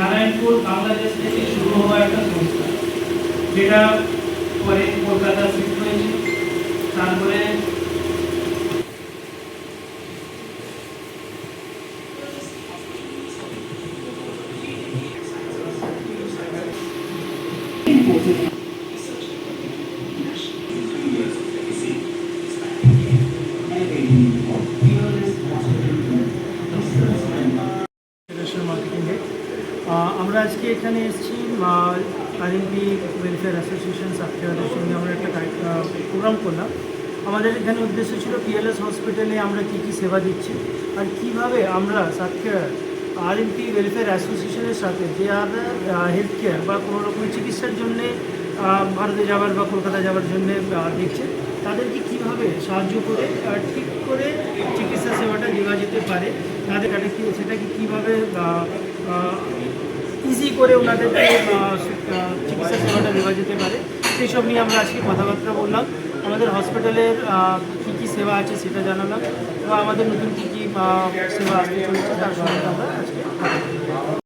নারায়ণপুর বাংলাদেশ থেকে শুরু হওয়া একটা সংস্থা, যেটা পরে কলকাতা শিফট হয়েছে। তারপরে মার্কেটিংয়ে আমরা আজকে এখানে এসেছি আরএমপি ওয়েলফেয়ার অ্যাসোসিয়েশন সাতক্ষীরার সঙ্গে আমরা একটা প্রোগ্রাম করলাম। আমাদের এখানে উদ্দেশ্য ছিল পিএলএস হসপিটালে আমরা কী কী সেবা দিচ্ছি আর কীভাবে আমরা সাতক্ষীরার আরএমপি ওয়েলফেয়ার অ্যাসোসিয়েশনের সাথে যে আর হেলথ কেয়ার বা কোনো রকমের চিকিৎসার জন্যে ভারতে যাওয়ার বা কলকাতা যাওয়ার জন্যে দেখছে, তাদেরকে কীভাবে সাহায্য করে ঠিক করে চিকিৎসা সেবাটা দেওয়া যেতে পারে, তাদের সেটাকে কীভাবে ইজি করে ওনাদেরকে চিকিৎসা সেবাটা দেওয়া যেতে পারে, সেই সব নিয়ে আমরা আজকে কথাবার্তা বললাম। আমাদের হসপিটালের কী কী সেবা আছে সেটা জানালাম বা আমাদের নতুন কী কী সেবা আসতে চলেছে তার সঙ্গে আমরা আজকে